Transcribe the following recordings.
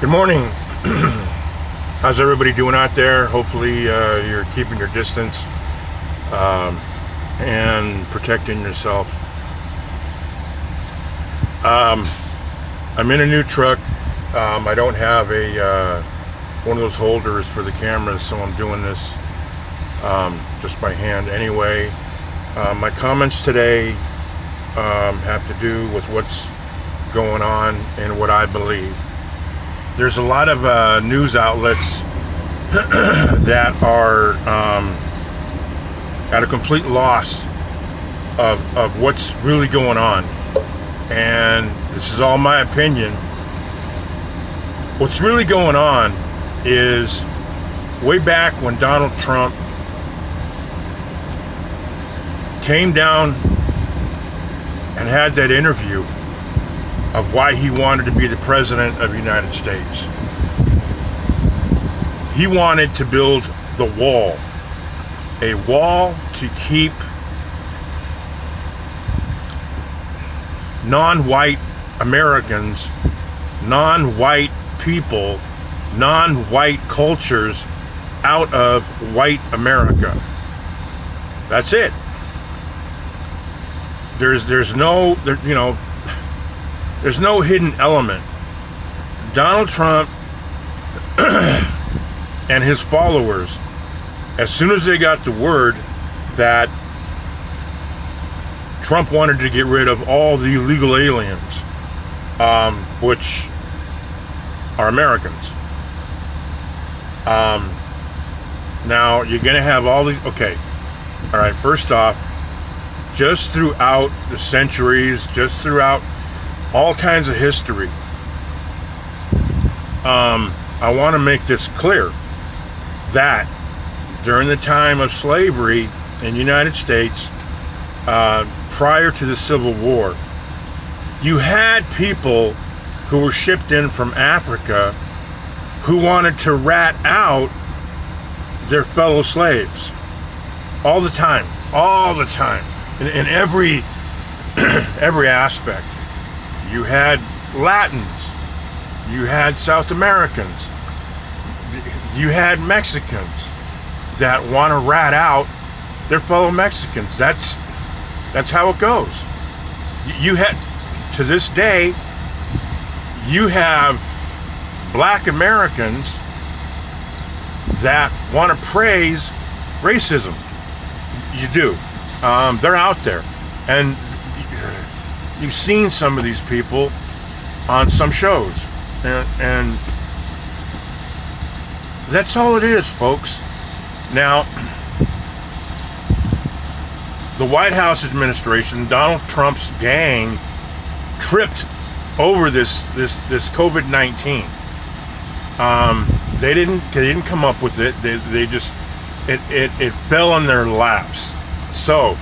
Good morning. How's everybody doing out there? Hopefully, you're keeping your distance and protecting yourself. I'm in a new truck. I don't have a one of those holders for the cameras, so I'm doing this just by hand anyway. My comments today have to do with what's going on and what I believe. There's a lot of news outlets that are at a complete loss of what's really going on. And this is all my opinion. What's really going on is way back when Donald Trump came down and had that interview of why he wanted to be the president of the United States. He wanted to build the wall, a wall to keep non-white Americans, non-white people, non-white cultures out of white America. That's it. There's no hidden element. Donald Trump and his followers, as soon as they got the word that Trump wanted to get rid of all the illegal aliens, which are Americans. Now, you're going to have all these... Okay. All right, first off, just throughout the centuries, just throughout all kinds of history, I want to make this clear that during the time of slavery in the United States, prior to the Civil War, you had people who were shipped in from Africa who wanted to rat out their fellow slaves all the time, in every every aspect. You had Latins, you had South Americans, you had Mexicans that want to rat out their fellow Mexicans. That's how it goes. You had, to this day, you have black Americans that want to praise racism. You do. They're out there. And you've seen some of these people on some shows. And that's all it is, folks. Now, the White House administration, Donald Trump's gang, tripped over this COVID-19. They didn't come up with it. They just it fell in their laps. So,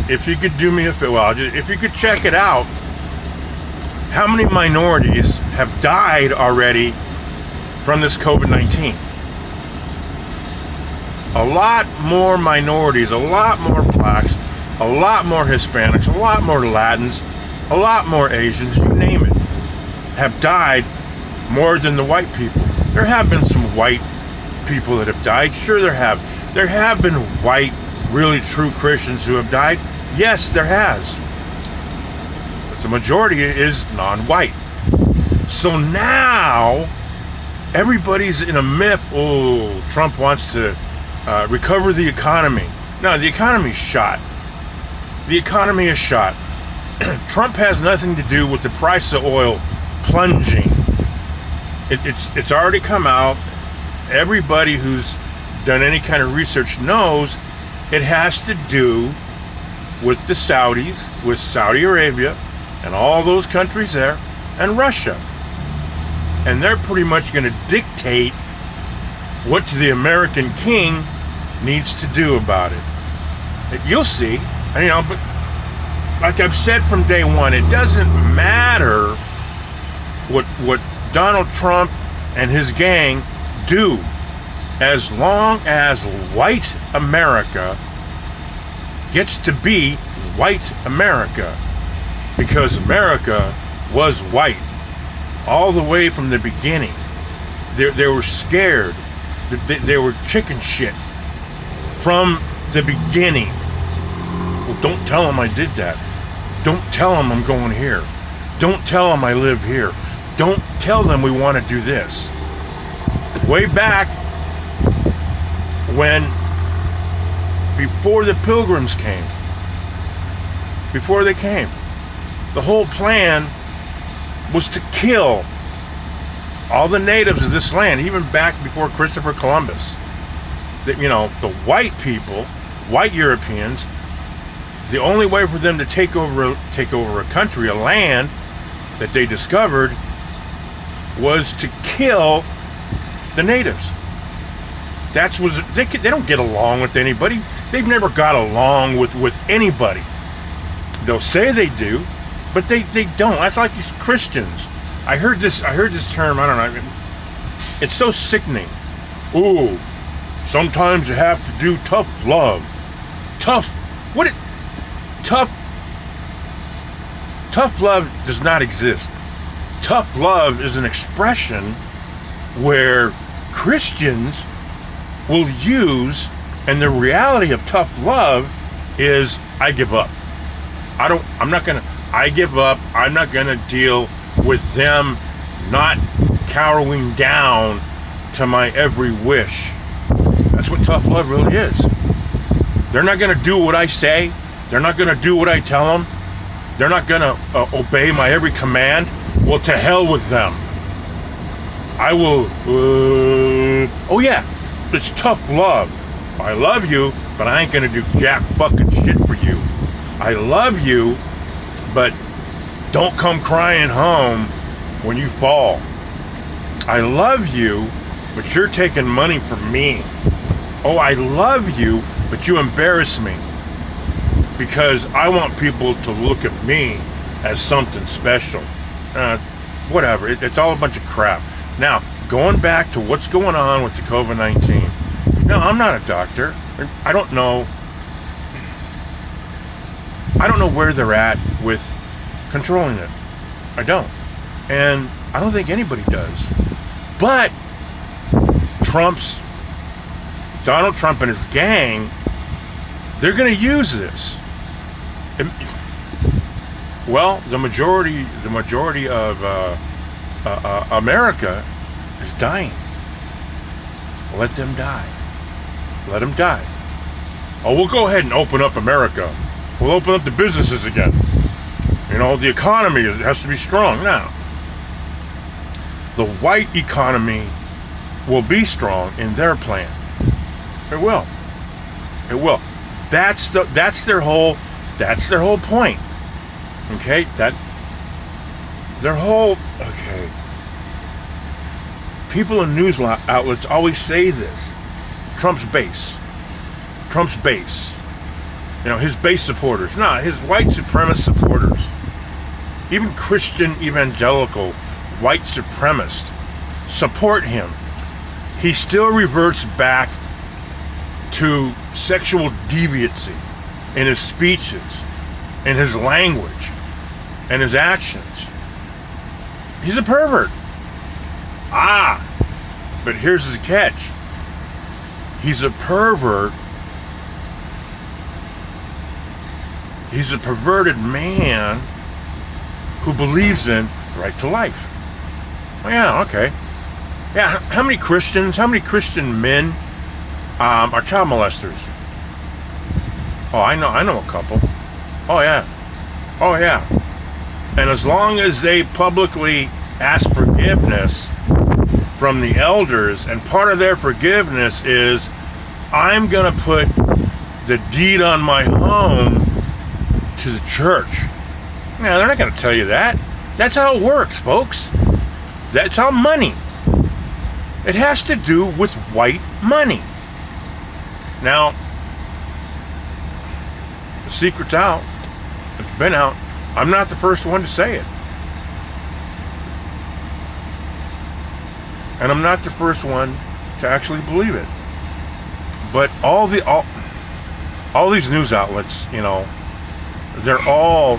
if you could do me a favor, if you could check it out, how many minorities have died already from this COVID-19? A lot more minorities, a lot more blacks, a lot more Hispanics, a lot more Latins, a lot more Asians, you name it, have died more than the white people. There have been some white people that have died. Sure, there have. There have been white, really true Christians who have died. Yes, there has. But the majority is non-white. So now, everybody's in a myth. Oh, Trump wants to recover the economy. No, the economy's shot. The economy is shot. Trump has nothing to do with the price of oil plunging. It's already come out. Everybody who's done any kind of research knows it has to do with the Saudis, with Saudi Arabia, and all those countries there, and Russia. And they're pretty much going to dictate what the American king needs to do about it. You'll see. But like I've said from day one, it doesn't matter what Donald Trump and his gang do, as long as white America gets to be white America, because America was white. all the way from the beginning. They were scared. They were chicken shit from the beginning. Well, don't tell them I did that. Don't tell them I'm going here. Don't tell them I live here. Don't tell them we want to do this. Way back when, before the Pilgrims came, the whole plan was to kill all the natives of this land, even back before Christopher Columbus. That, the white people, white Europeans, the only way for them to take over a country, a land that they discovered, was to kill the natives. They don't get along with anybody. They've never got along with anybody. They'll say they do, but they don't. That's like these Christians. I heard this term, I don't know. It's so sickening. Ooh, sometimes you have to do tough love. Tough love does not exist. Tough love is an expression where Christians will use, and the reality of tough love is, I give up. I give up. I'm not gonna deal with them not cowering down to my every wish. That's what tough love really is. They're not gonna do what I say. They're not gonna do what I tell them. They're not gonna obey my every command. Well, to hell with them. I will, oh yeah, it's tough love. I love you, but I ain't gonna do jack fucking shit for you. I love you, but don't come crying home when you fall. I love you, but you're taking money from me. Oh, I love you, but you embarrass me. Because I want people to look at me as something special. Whatever, it's all a bunch of crap. Now, going back to what's going on with the COVID-19. No, I'm not a doctor. I don't know where they're at with controlling it. I don't. And I don't think anybody does. But Donald Trump and his gang, they're going to use this. Well, the majority of America is dying. Let them die. Let them die. Oh, we'll go ahead and open up America. We'll open up the businesses again. The economy has to be strong. Now, the white economy will be strong in their plan. It will. It will. That's their whole point. Okay? Okay. People in news outlets always say this. Trump's base. His base supporters. No, his white supremacist supporters. Even Christian evangelical white supremacists support him. He still reverts back to sexual deviancy in his speeches, in his language, and his actions. He's a pervert. But here's the catch. He's a pervert. He's a perverted man who believes in the right to life. Well, yeah, okay. Yeah, how many Christian men are child molesters? Oh, I know a couple. Oh yeah. And as long as they publicly ask forgiveness from the elders, and part of their forgiveness is, I'm gonna put the deed on my home to the church. Now, they're not gonna tell you that. That's how it works, folks. That's how money. It has to do with white money. Now, the secret's out. It's been out. I'm not the first one to say it. And I'm not the first one to actually believe it. But all these news outlets, they're all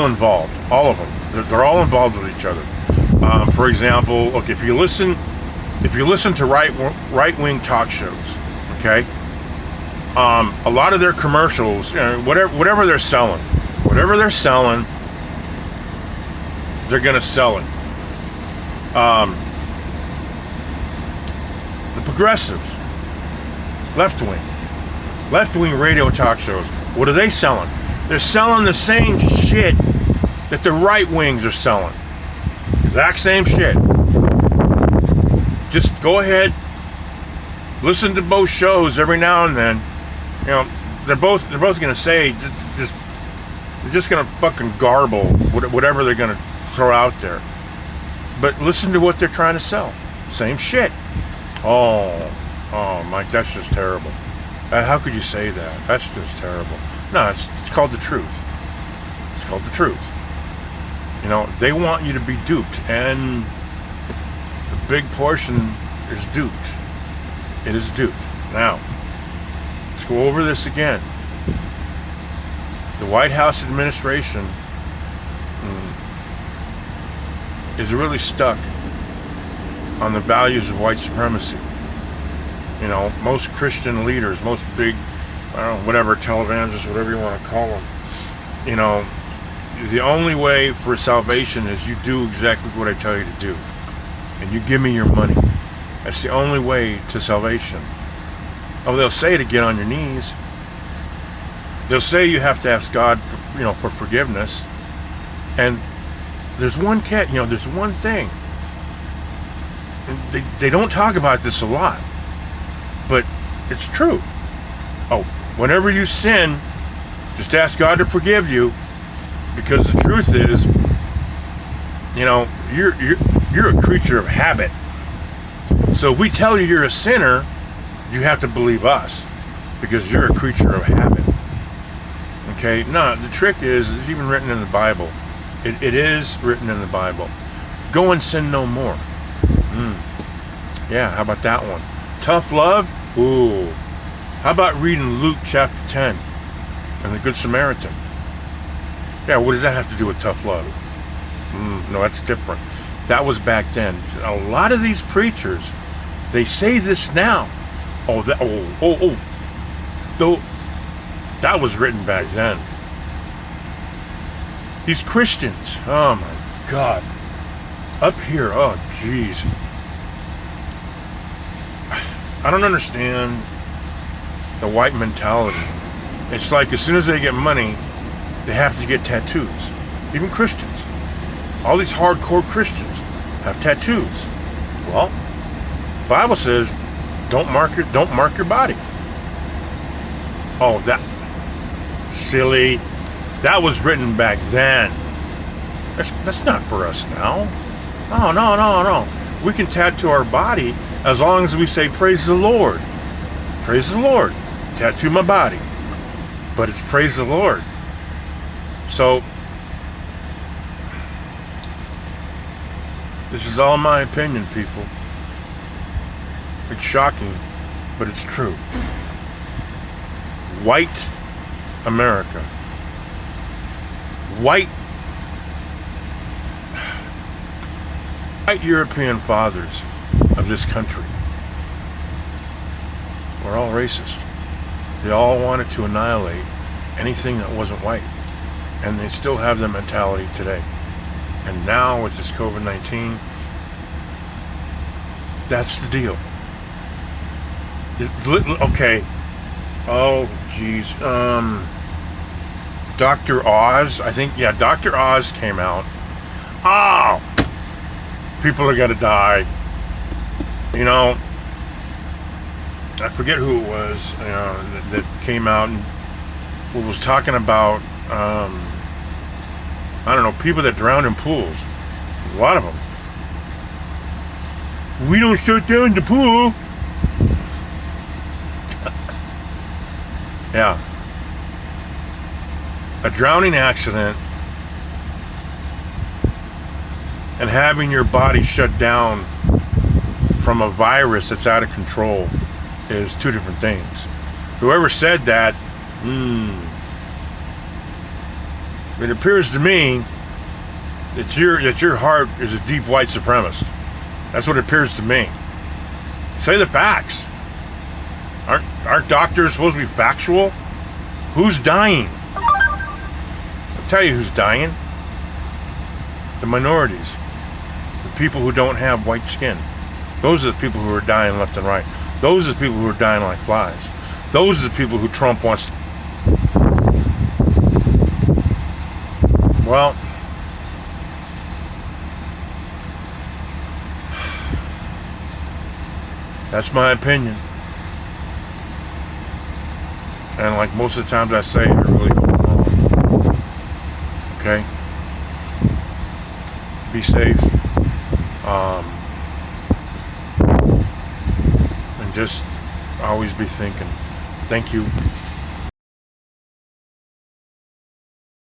involved. All of them. They're all involved with each other. For example, look, if you listen to right-wing talk shows, okay, a lot of their commercials, whatever they're selling, they're gonna sell it. The progressives, left-wing radio talk shows, what are they selling? They're selling the same shit that the right wings are selling. Exact same shit. Just go ahead, listen to both shows every now and then. They're both gonna say they're just gonna fucking garble whatever they're gonna throw out there. But listen to what they're trying to sell. Same shit. Oh, Mike, that's just terrible. How could you say that? That's just terrible. No, it's called the truth. It's called the truth. They want you to be duped, and the big portion is duped. It is duped. Now, let's go over this again. The White House administration is really stuck on the values of white supremacy. Most Christian leaders, most big, whatever, televangelists, whatever you want to call them, the only way for salvation is you do exactly what I tell you to do. And you give me your money. That's the only way to salvation. They'll say to get on your knees. They'll say you have to ask God, for forgiveness. And there's one there's one thing. And they don't talk about this a lot, but it's true. Whenever you sin, just ask God to forgive you, because the truth is, you're a creature of habit. So if we tell you you're a sinner, you have to believe us, because you're a creature of habit. Okay? No, the trick is, it's even written in the Bible. It is written in the Bible. Go and sin no more. Yeah, how about that one? Tough love? Ooh. How about reading Luke chapter 10 and the Good Samaritan? Yeah, what does that have to do with tough love? No, that's different. That was back then. A lot of these preachers, they say this now. That was written back then. These Christians, oh my God. Up here, oh jeez. I don't understand the white mentality. It's like as soon as they get money, they have to get tattoos. Even Christians. All these hardcore Christians have tattoos. Well, the Bible says, don't mark your body. Oh, that silly. That was written back then. That's not for us now. No. We can tattoo our body as long as we say, praise the Lord. Praise the Lord. Tattoo my body. But it's praise the Lord. So, this is all my opinion, people. It's shocking, but it's true. White America. White European fathers of this country were all racist. They all wanted to annihilate anything that wasn't white. And they still have that mentality today. And now with this COVID-19, that's the deal. Okay. Oh, geez. Dr. Oz, I think, yeah, Dr. Oz came out. Oh! People are gonna die. I forget who it was, that came out and was talking about, I don't know, people that drowned in pools. A lot of them. We don't shut down the pool. Yeah. A drowning accident and having your body shut down from a virus that's out of control is two different things. Whoever said that, it appears to me that your heart is a deep white supremacist. That's what it appears to me. Say the facts. Aren't doctors supposed to be factual? Who's dying? I'll tell you who's dying. The minorities. The people who don't have white skin. Those are the people who are dying left and right. Those are the people who are dying like flies. Those are the people who Trump wants to... Well, that's my opinion. And like most of the times I say, I really don't know. Okay? Be safe. And just always be thinking. Thank you.